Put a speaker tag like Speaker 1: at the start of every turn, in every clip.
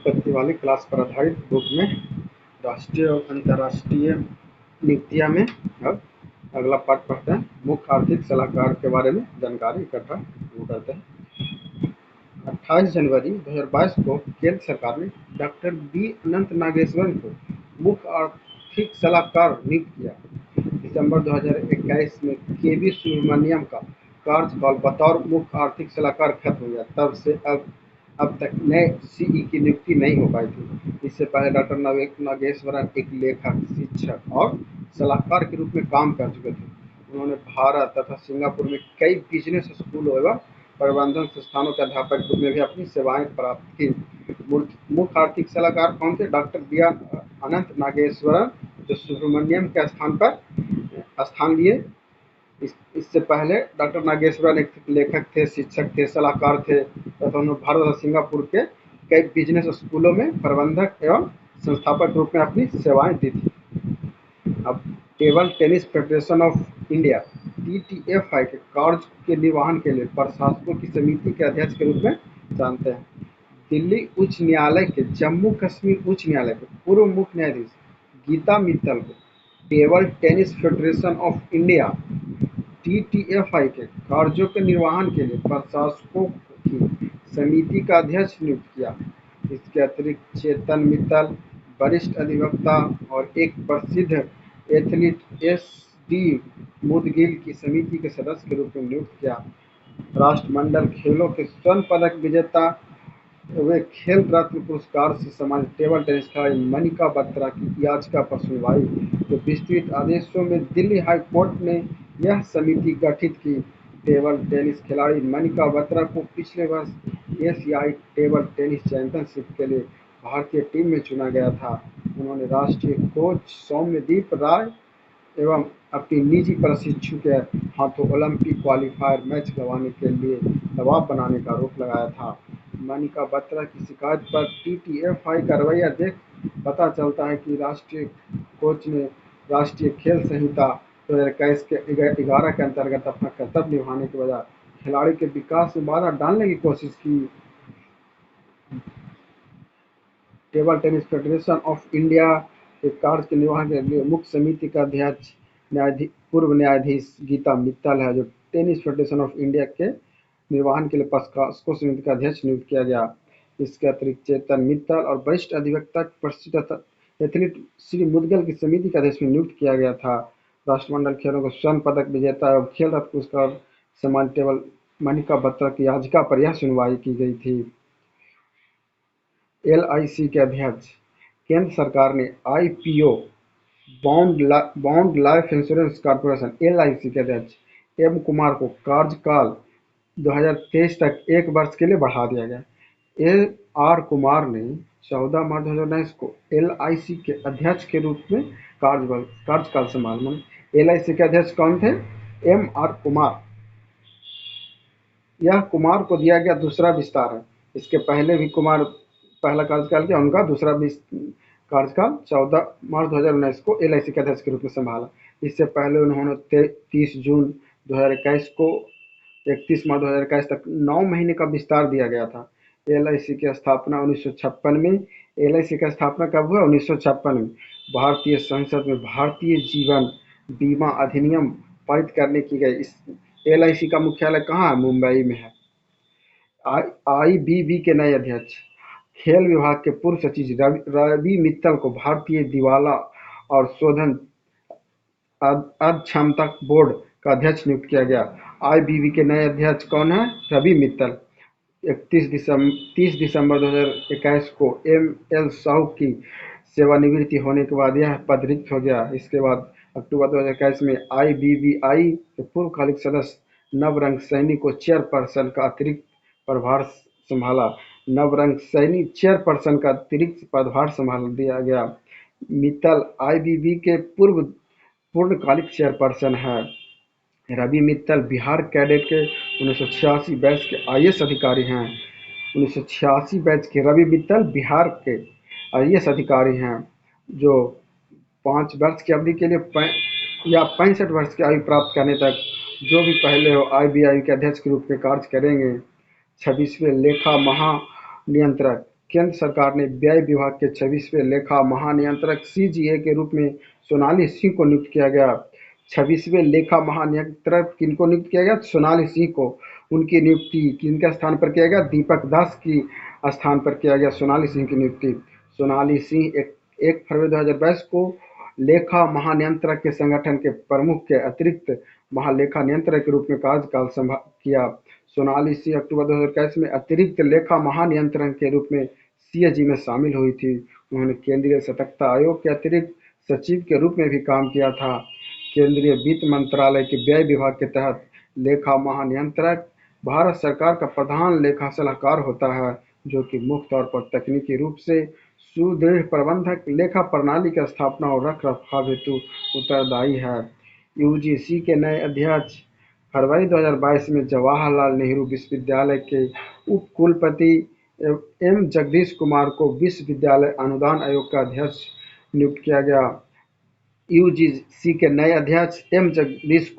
Speaker 1: उत्पत्ति वाली क्लास पर आधारित बुक में राष्ट्रीय और अंतर्राष्ट्रीय नीतियाँ में अब अगला पाठ पढ़ते हैं। मुख्य आर्थिक सलाहकार के बारे में जानकारी इकट्ठा शुरू करते हैं। 28 जनवरी 2022 को केंद्र सरकार ने डॉक्टर बी अनंत नागेश्वरन को मुख्य आर्थिक सलाहकार नियुक्त किया। दिसंबर 2021 में के.वी. सुब्रमण्यम का कार्यकाल बतौर मुख्य आर्थिक सलाहकार खत्म हो गया। तब से अब तक नए सीई की नियुक्ति नहीं हो पाई थी। इससे पहले डॉक्टर नागेश्वरन एक लेखक, शिक्षक और सलाहकार के रूप में काम कर चुके थे। उन्होंने भारत तथा सिंगापुर में कई बिजनेस स्कूलों एवं प्रबंधन संस्थानों के अध्यापक के रूप में भी अपनी सेवाएं प्राप्त की। मुख्य आर्थिक सलाहकार कौन थे? डॉक्टर बी अनंत नागेश्वरन, जो सुब्रमण्यम के स्थान लिए। इससे पहले डॉक्टर नागेश्वरन एक लेखक थे, शिक्षक थे, सलाहकार थे तथा उन्होंने भारत और सिंगापुर के कई बिजनेस स्कूलों में प्रबंधक एवं संस्थापक के रूप में अपनी सेवाएं दी थी। अब table tennis federation of India TTFI के कार्य के निर्वहन के लिए प्रशासकों की समिति के अध्यक्ष के रूप में जानते हैं। दिल्ली उच्च न्यायालय के जम्मू कश्मीर उच्च न्यायालय के पूर्व मुख्य न्यायाधीश गीता मित्तल को table tennis federation of India TTFI के कार्यों के निर्वहन के लिए प्रशासकों की समिति का अध्यक्ष नियुक्त किया। इसके अतिरिक्त चेतन मित्तल, वरिष्ठ अधिवक्ता और एक प्रसिद्ध एथलीट SD मुदगिल की समिति के सदस्य के रूप में नियुक्त किया। राष्ट्रमंडल खेलों के स्वर्ण पदक विजेता वे खेल रत्न पुरस्कार से सम्मानित टेबल टेनिस खिलाड़ी मनिका बत्रा की याचिका पर सुनवाई के विस्तृत आदेशों में दिल्ली हाई कोर्ट ने यह समिति गठित की। टेबल टेनिस खिलाड़ी मनिका बत्रा को पिछले वर्ष एशियाई टेबल टेनिस चैंपियनशिप के लिए भारतीय टीम में चुना गया था। उन्होंने राष्ट्रीय कोच सौम्यदीप राय एवं अपनी निजी प्रशिक्षु के हाथों ओलंपिक क्वालिफायर मैच गंवाने के लिए दबाव बनाने का आरोप लगाया था। मनिका बत्रा की शिकायत पर TTFI का रवैया देख पता चलता है कि राष्ट्रीय कोच ने राष्ट्रीय खेल संहिता 2021 के 11 के अंतर्गत अपना कर्तव्य निभाने के बजाय खिलाड़ी के विकास में बाधा डालने की कोशिश की। Table tennis federation of India के कार्य के निर्वहन के लिए मुख्य समिति का अध्यक्ष पूर्व न्यायाधीश गीता मित्तल है, जो टेनिस फेडरेशन ऑफ इंडिया के निर्वहन के लिए प्रशासकों समिति का अध्यक्ष नियुक्त किया गया। इसके अतिरिक्त चेतन मित्तल और वरिष्ठ अधिवक्ता प्रसिद्ध एथलीट श्री मुदगल की समिति का अध्यक्ष नियुक्त किया गया था। राष्ट्रमंडल खेलों को स्वर्ण पदक विजेता एवं खेल रत्न पुरस्कार सम्मानित टेबल मनिका बत्रा की याचिका पर यह सुनवाई की गई थी। LIC के अध्यक्ष केंद्र सरकार ने IPO bond life insurance corporation LIC के अध्यक्ष M कुमार को कार्यकाल 2023 तक 1 वर्ष के लिए बढ़ा दिया गया। LR कुमार ने 14 मार्च 2019 को LIC के अध्यक्ष के रूप में कार्यकाल संभाला। LIC के अध्यक्ष कौन थे? MR कुमार। यह कुमार को दिया गया दूसरा विस्तार है। इसके पहले भी कुमार पहला कार्यकाल किया, उनका दूसरा कार्यकाल 14 मार्च 2019 को LIC के अध्यक्ष के रूप में संभाला। इससे पहले उन्होंने 30 जून 2021 को 31 मार्च 2021 तक 9 महीने का विस्तार दिया गया था। LIC की स्थापना 1956 में LIC का स्थापना कब हुआ? 1956 में भारतीय संसद में भारतीय जीवन बीमा अधिनियम पारित करने की गई। इस LIC का मुख्यालय कहाँ है? मुंबई में है। IBB के नए अध्यक्ष खेल विभाग के पूर्व सचिव रवि मित्तल को भारतीय दिवाला और शोधन अक्षमता बोर्ड का अध्यक्ष नियुक्त किया गया। IBB के नए अध्यक्ष कौन है? रवि मित्तल। 30 दिसंबर 2021 को ML साहू की सेवानिवृत्ति होने के बाद यह पद रिक्त हो गया। इसके बाद अक्टूबर 2021 में IBBI के पूर्वकालिक सदस्य नवरंग सैनी को चेयरपर्सन का अतिरिक्त पदभार संभाला। नवरंग सैनी चेयरपर्सन का अतिरिक्त पदभार संभाल दिया गया। मित्तल IBB के पूर्णकालिक चेयरपर्सन है। रवि मित्तल बिहार कैडेट के 1986 बैच के IAS अधिकारी हैं। 1986 बैच के रवि मित्तल बिहार के IAS अधिकारी हैं, जो 5 वर्ष की अवधि के लिए या 65 वर्ष की आयु प्राप्त करने तक जो भी पहले हो IBI के अध्यक्ष के रूप में कार्य करेंगे। 26वें लेखा महानियंत्रक केंद्र सरकार ने व्यय विभाग के 26वें लेखा महानियंत्रक सीजीए के रूप में सोनाली सिंह को नियुक्त किया गया। 26वें लेखा महानियंत्रक किनको नियुक्त किया गया? सोनाली सिंह को। उनकी नियुक्ति किनके स्थान पर किया गया? दीपक दास की स्थान पर किया गया सोनाली सिंह की नियुक्ति। सोनाली सिंह 1 फरवरी 2022 को लेखा महानियंत्रक के संगठन के प्रमुख के अतिरिक्त महालेखा नियंत्रक के रूप में कार्यकाल किया। सोनाली सिंह अक्टूबर 2021 में अतिरिक्त लेखा महानियंत्रक के रूप में सीएजी में शामिल हुई थी। उन्होंने केंद्रीय सतर्कता आयोग के अतिरिक्त सचिव के रूप में भी काम किया था। केंद्रीय वित्त मंत्रालय के व्यय विभाग के तहत लेखा महानियंत्रक भारत सरकार का प्रधान लेखा सलाहकार होता है, जो कि मुख्य तौर पर तकनीकी रूप से सुदृढ़ प्रबंधक लेखा प्रणाली की स्थापना और रखरखाव हेतु उत्तरदायी है। यूजीसी के नए अध्यक्ष फरवरी 2022 में जवाहरलाल नेहरू विश्वविद्यालय के उप कुलपति एम जगदीश कुमार को विश्वविद्यालय अनुदान आयोग का अध्यक्ष नियुक्त किया गया। यूजीसी के नए अध्यक्ष एम जगदीश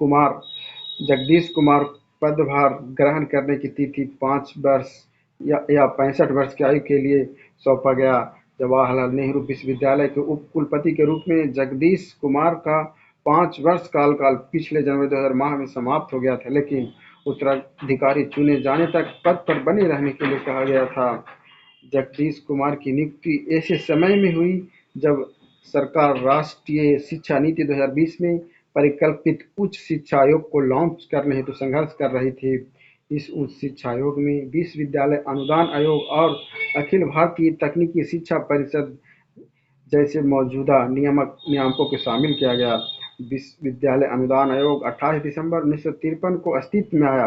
Speaker 1: कुमार पदभार ग्रहण करने की तिथि 5 वर्ष या 65 वर्ष की आयु के लिए सौंपा गया। जवाहरलाल नेहरू विश्वविद्यालय के उप कुलपति के रूप में जगदीश कुमार का 5 वर्ष काल पिछले जनवरी 2000 में समाप्त हो गया था, लेकिन उत्तराधिकारी चुने जाने तक पद पर बने रहने के लिए कहा गया था। जगदीश कुमार की नियुक्ति ऐसे समय में हुई जब सरकार राष्ट्रीय शिक्षा नीति 2020 में परिकल्पित उच्च शिक्षा आयोग को लॉन्च करने हेतु संघर्ष कर रही थी। इस उच्च शिक्षा आयोग में विश्वविद्यालय अनुदान आयोग और अखिल भारतीय तकनीकी शिक्षा परिषद जैसे मौजूदा नियामकों को शामिल किया गया। विश्वविद्यालय अनुदान आयोग 28 दिसंबर 1953 को अस्तित्व में आया।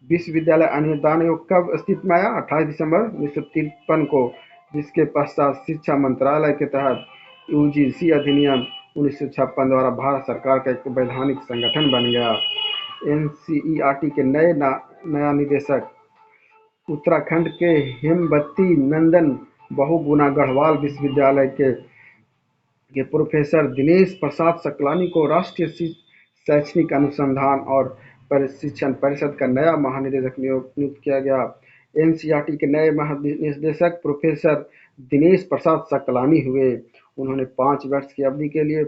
Speaker 1: विश्वविद्यालय अनुदान आयोग कब अस्तित्व में आया? 28 दिसंबर 1953 को, जिसके पश्चात शिक्षा मंत्रालय के तहत यूजीसी अधिनियम 1956 द्वारा भारत सरकार का एक वैधानिक संगठन बन गया। एनसीईआरटी के नया निदेशक उत्तराखंड के हेमवती नंदन बहुगुणा गढ़वाल विश्वविद्यालय के प्रोफेसर दिनेश प्रसाद सकलानी को राष्ट्रीय शैक्षणिक अनुसंधान और प्रशिक्षण परिषद का नया महानिदेशक नियुक्त किया गया। एनसीईआरटी के नए महानिदेशक प्रोफेसर दिनेश प्रसाद सकलानी हुए। उन्होंने 5 वर्ष की अवधि के लिए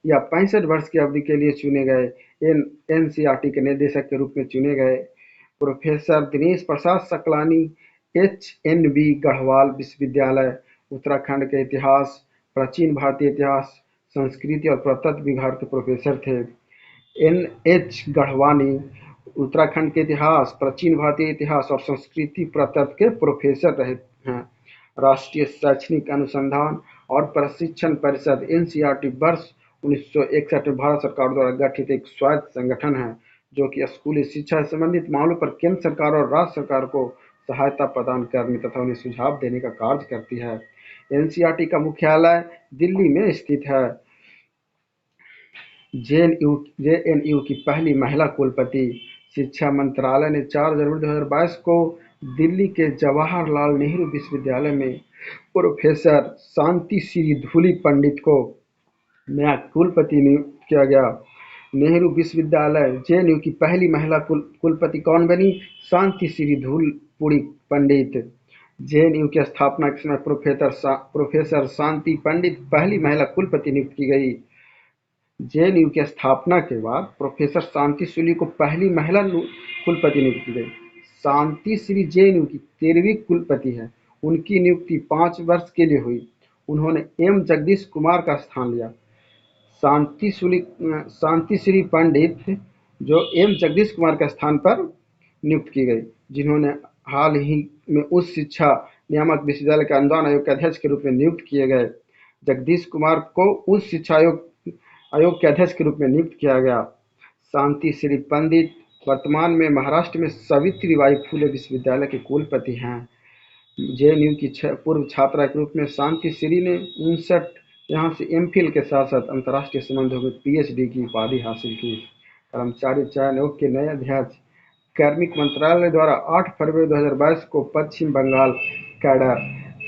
Speaker 1: या 65 वर्ष की अवधि के लिए चुने गए एनसीईआरटी के निदेशक के रूप में चुने गए। प्रोफेसर दिनेश प्रसाद सकलानी एचएनबी गढ़वाल विश्वविद्यालय, उत्तराखंड के इतिहास, प्राचीन भारतीय इतिहास, संस्कृति और पुरातत्व विभाग के प्रोफेसर थे। एनएच गढ़वानी उत्तराखंड के इतिहास, प्राचीन भारतीय इतिहास और संस्कृति पुरातत्व के प्रोफेसर रहे हैं। राष्ट्रीय शैक्षणिक अनुसंधान और प्रशिक्षण परिषद एनसीईआरटी वर्ष 1961 में भारत सरकार द्वारा गठित एक स्वायत्त संगठन है, जो कि स्कूली शिक्षा से संबंधित मामलों पर केंद्र सरकार और राज्य सरकार को सहायता प्रदान करने तथा उन्हें सुझाव देने का कार्य करती है। एनसीईआरटी का मुख्यालय दिल्ली में स्थित है। जेएनयू की पहली महिला कुलपति। शिक्षा मंत्रालय ने 4 जनवरी 2022 को दिल्ली के जवाहरलाल नेहरू विश्वविद्यालय में प्रोफेसर शांति श्री धूली पंडित को नया कुलपति नियुक्त किया गया। नेहरू विश्वविद्यालय जेएनयू की पहली महिला कुलपति कौन बनी? शांति श्री धूलपुरी पंडित। जेएनयू की स्थापना के समय प्रोफेसर शांति पंडित पहली महिला कुलपति नियुक्त की गई। जेएनयू की स्थापना के बाद प्रोफेसर शांति श्री को पहली महिला कुलपति नियुक्त की गई। शांति श्री जेएनयू की 13वीं कुलपति है। उनकी नियुक्ति 5 वर्ष के लिए हुई। उन्होंने एम जगदीश कुमार का स्थान लिया। शांति श्री पंडित जो एम जगदीश कुमार के स्थान पर नियुक्त की गई, जिन्होंने हाल ही में उच्च शिक्षा नियामक विश्वविद्यालय के अनुदान आयोग के अध्यक्ष के रूप में नियुक्त किए गए। जगदीश कुमार को उच्च शिक्षा आयोग के अध्यक्ष के रूप में नियुक्त किया गया। शांति श्री पंडित वर्तमान में महाराष्ट्र में सावित्रीबाई फुले विश्वविद्यालय के कुलपति हैं। जेएनयू की पूर्व छात्रा के रूप में शांति श्री ने 59 यहाँ से एमफिल के साथ साथ अंतर्राष्ट्रीय संबंधों में पीएचडी की उपाधि हासिल की। कर्मचारी चयन आयोग के नए अध्यक्ष कार्मिक मंत्रालय द्वारा 8 फरवरी 2022 को पश्चिम बंगाल कैडर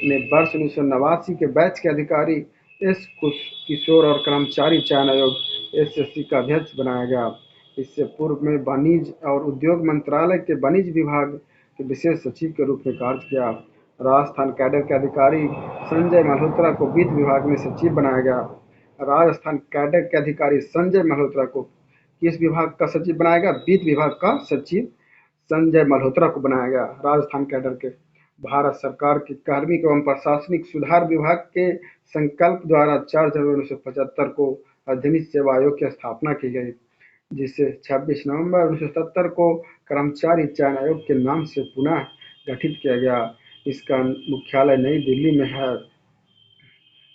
Speaker 1: में वर्ष 1989 के बैच के अधिकारी एस किशोर और कर्मचारी चयन आयोग एसएससी का अध्यक्ष बनाया गया। इससे पूर्व में वाणिज्य और उद्योग मंत्रालय के वाणिज्य विभाग के विशेष सचिव के रूप में कार्य किया। राजस्थान कैडर के अधिकारी संजय मल्होत्रा को वित्त विभाग में सचिव बनाया गया। राजस्थान कैडर के अधिकारी संजय मल्होत्रा को किस विभाग का सचिव बनाया गया? वित्त विभाग का सचिव संजय मल्होत्रा को बनाया गया। राजस्थान कैडर के भारत सरकार के कार्मिक एवं प्रशासनिक सुधार विभाग के संकल्प द्वारा 4 जनवरी 1975 को अधिनियम सेवा आयोग की स्थापना की गई, जिसे 26 नवंबर 1970 को कर्मचारी चयन आयोग के नाम से पुनः गठित किया गया। इसका मुख्यालय नई दिल्ली में है।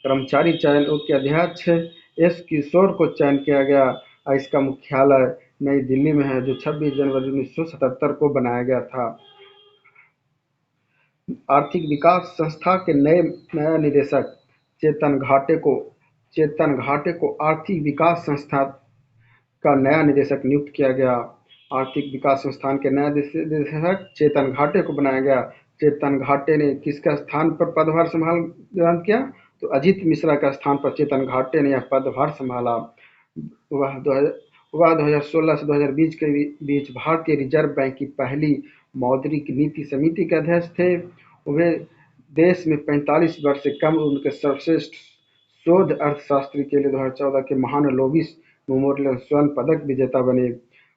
Speaker 1: कर्मचारी चयन आयोग के अध्यक्ष एस किशोर को चयन किया गया और इसका मुख्यालय नई दिल्ली में है, जो 26 जनवरी 1977 को बनाया गया था। आर्थिक विकास संस्था के नया निदेशक चेतन घाटे को आर्थिक विकास संस्था का नया निदेशक नियुक्त किया गया। आर्थिक विकास संस्थान के नया निदेशक चेतन घाटे को बनाया गया। चेतन घाटे ने किसका स्थान पर पदभार ग्रहण किया? तो अजीत मिश्रा का स्थान पर चेतन घाटे ने यह पदभार संभाला। वह 2016 से 2020 के बीच भारतीय रिजर्व बैंक की पहली मौद्रिक नीति समिति के अध्यक्ष थे। वे देश में 45 वर्ष से कम उम्र के सर्वश्रेष्ठ शोध अर्थशास्त्री के लिए 2014 के महानलोबिस मेमोरियल स्वर्ण पदक विजेता बने।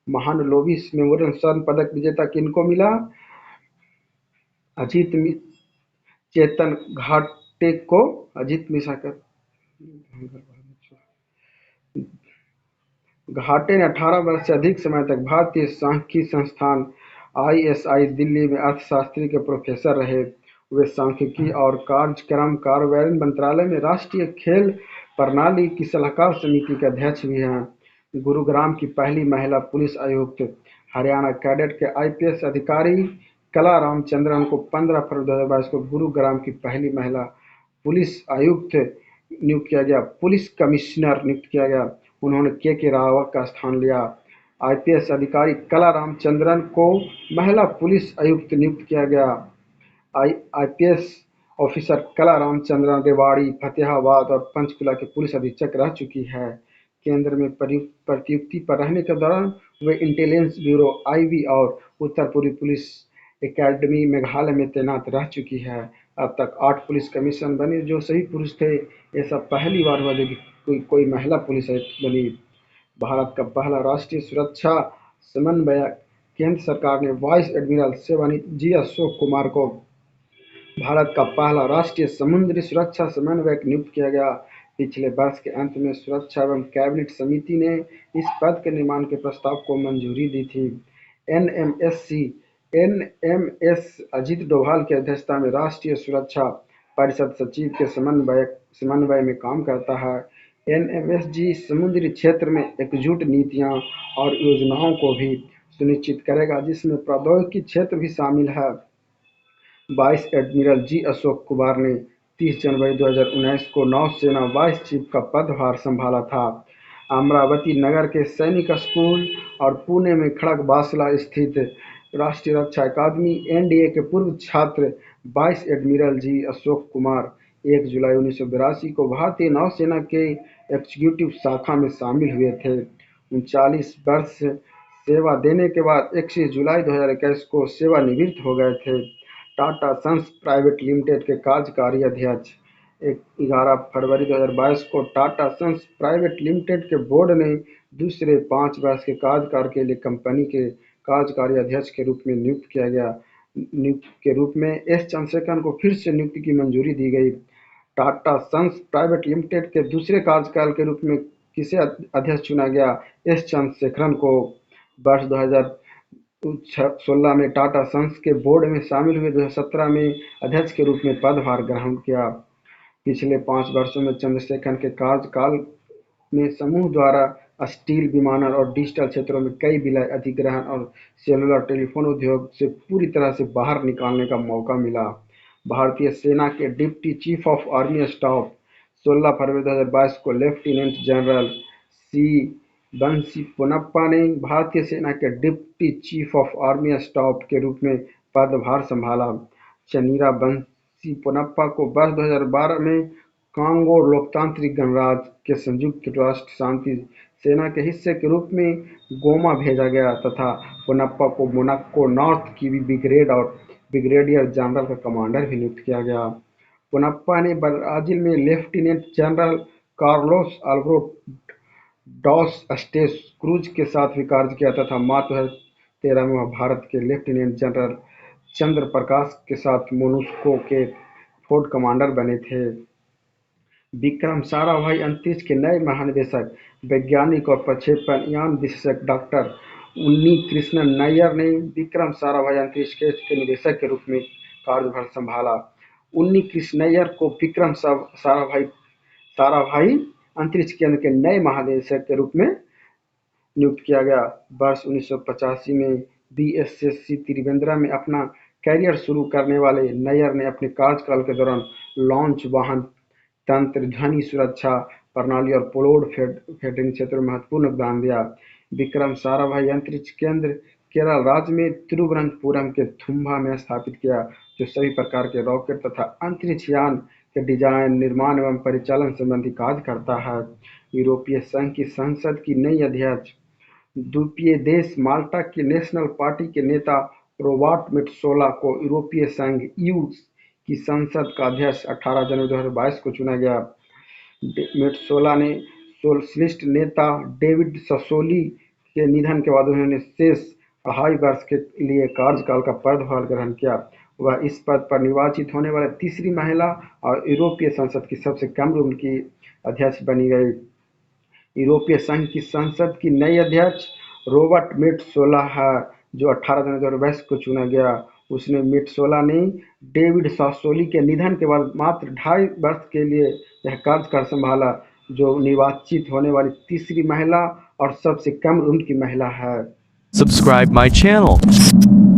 Speaker 1: महानलोबिस मेमोरियल स्वर्ण पदक विजेता किनको मिला? चेतन घाटे को अजीत मिश्रा का घाटे ने 18 वर्ष से अधिक समय तक भारतीय सांख्यिकी संस्थान ISI दिल्ली में अर्थशास्त्री के प्रोफेसर रहे। वे सांख्यिकी और कार्यक्रम कार्यान्वयन मंत्रालय में राष्ट्रीय खेल प्रणाली की सलाहकार समिति के अध्यक्ष भी हैं। गुरुग्राम की पहली महिला पुलिस आयुक्त। हरियाणा कैडेट के IPS अधिकारी कला रामचंद्रन को 15 फरवरी 2022 को गुरुग्राम की पहली महिला पुलिस आयुक्त नियुक्त किया गया। पुलिस कमिश्नर नियुक्त किया गया। उन्होंने के रावत का स्थान लिया। IPS अधिकारी कला रामचंद्रन को महिला पुलिस आयुक्त नियुक्त किया गया। IPS ऑफिसर कला रामचंद्रन रेवाड़ी, फतेहाबाद और पंचकुला के पुलिस अधीक्षक रह चुकी है। केंद्र में प्रतियुक्ति पर रहने के दौरान वे इंटेलिजेंस ब्यूरो IB और उत्तर पूर्वी पुलिस एकेडमी मेघालय में तैनात रह चुकी है। अब तक 8 पुलिस कमिश्नर बने जो सभी पुरुष थे। ये सब पहली बार हुआ जो कोई महिला पुलिस आयुक्त बनी। भारत का पहला राष्ट्रीय सुरक्षा समन्वयक। केंद्र सरकार ने वाइस एडमिरल सेवानिवृत्त G अशोक कुमार को भारत का पहला राष्ट्रीय समुद्री सुरक्षा समन्वयक नियुक्त किया गया। पिछले वर्ष के अंत में सुरक्षा एवं कैबिनेट समिति ने इस पद के निर्माण के प्रस्ताव को मंजूरी दी थी। NMS अजीत डोभाल की अध्यक्षता में राष्ट्रीय सुरक्षा परिषद सचिव के समन्वय में काम करता है। NMSG समुद्री क्षेत्र में एकजुट नीतियां और योजनाओं को भी सुनिश्चित करेगा, जिसमें प्रौद्योगिकी क्षेत्र भी शामिल है। Vice admiral G Ashok Kumar ने 30 जनवरी 2019 को नौसेना वाइस चीफ का पदभार संभाला था। अमरावती नगर के सैनिक स्कूल और पुणे में खड़गवासला स्थित राष्ट्रीय रक्षा अकादमी NDA के पूर्व छात्र vice admiral G Ashok Kumar 1 जुलाई 1982 को भारतीय नौसेना के एग्जीक्यूटिव शाखा में शामिल हुए थे। 39 वर्ष सेवा देने के बाद 21 जुलाई 2021 को सेवानिवृत्त हो गए थे। टाटा सन्स प्राइवेट लिमिटेड के कार्यकारी अध्यक्ष। 11 फरवरी 2022 को टाटा सन्स प्राइवेट लिमिटेड के बोर्ड ने दूसरे 5 वर्ष के कार्यकाल के लिए कंपनी के कार्यकारी अध्यक्ष के रूप में नियुक्त के रूप में एस चंद्रशेखरन को फिर से नियुक्ति की मंजूरी दी गई। टाटा सन्स प्राइवेट लिमिटेड के दूसरे कार्यकाल के रूप में किसे अध्यक्ष चुना गया? एस चंद्रशेखरन को। वर्ष 2016 में टाटा सन्स के बोर्ड में शामिल हुए। 2017 में अध्यक्ष के रूप में पदभार ग्रहण किया। पिछले 5 वर्षों में चंद्रशेखरन के कार्यकाल में समूह द्वारा स्टील, विमानन और डिजिटल क्षेत्रों में कई विलय, अधिग्रहण और सेलुलर टेलीफोन उद्योग से पूरी तरह से बाहर निकालने का मौका मिला। भारतीय सेना के deputy chief of army staff. 16 फरवरी 2022 को लेफ्टिनेंट जनरल C बंसी पोनप्पा ने भारतीय सेना के deputy chief of army staff के रूप में पदभार संभाला। चनीरा बंसी पोनप्पा को वर्ष 2012 में कांगो लोकतांत्रिक गणराज्य के संयुक्त राष्ट्र शांति सेना के हिस्से के रूप में गोमा भेजा गया तथा पोनप्पा को मोनाको नॉर्थ किवी ब्रिगेड और ब्रिगेडियर जनरल का कमांडर भी नियुक्त किया गया। पुनप्पा ने ब्राजील में lieutenant general Carlos Alvaro dos Santos Cruz के साथ भी कार्य किया तथा मार्च 2013 में वह भारत के लेफ्टिनेंट जनरल चंद्र प्रकाश के साथ मोनुस्को के फोर्ट कमांडर बने थे। विक्रम साराभाई अंतरिक्ष के नए महानिदेशक, वैज्ञानिक और प्रक्षेपण यान विशेषज्ञ डॉक्टर उन्नी कृष्णन नैयर ने विक्रम साराभाई अंतरिक्ष केंद्र के निदेशक के रूप में कार्यभार संभाला। उन्नी कृष्ण नैयर को विक्रम साराभाई अंतरिक्ष केंद्र के नए महानिदेशक के रूप में नियुक्त किया गया। वर्ष 1985 में बीएसएससी त्रिवेंद्रम में अपना कैरियर शुरू करने वाले नैयर ने अपने कार्यकाल के दौरान लॉन्च वाहन तंत्र, ध्वनि सुरक्षा प्रणाली और पेलोड फीडिंग क्षेत्रों में महत्वपूर्ण योगदान दिया। विक्रम साराभाई अंतरिक्ष केंद्र केरल राज्य में तिरुवनंतपुरम के थुम्बा में स्थापित किया, जो सभी प्रकार के रॉकेट तथा अंतरिक्ष यान के डिजाइन, निर्माण एवं परिचालन संबंधी कार्य करता है। यूरोपीय संघ की संसद की नई अध्यक्ष, द्वीपीय देश माल्टा की नेशनल पार्टी के नेता रॉबर्ट मेट्सोला को यूरोपीय संघ ईयू की संसद का अध्यक्ष 18 जनवरी 2022 को चुना गया। मेट्सोला ने सोशलिस्ट नेता डेविड ससोली के निधन के बाद उन्होंने शेष 2.5 वर्ष के लिए कार्यकाल का पदभार ग्रहण किया। वह इस पद पर निर्वाचित होने वाली तीसरी महिला और यूरोपीय संसद की सबसे कम उम्र की अध्यक्ष बनी गई। यूरोपीय संघ की संसद की नई अध्यक्ष रॉबर्ट मेट्सोला है, जो 18 जनवरी 2022 को चुना गया। उसने मेट्सोला ने डेविड सासोली के निधन के बाद मात्र 2.5 वर्ष के लिए यह कार्यकाल संभाला, जो निर्वाचित होने वाली तीसरी महिला और सबसे कम उम्र की महिला है।
Speaker 2: Subscribe my channel.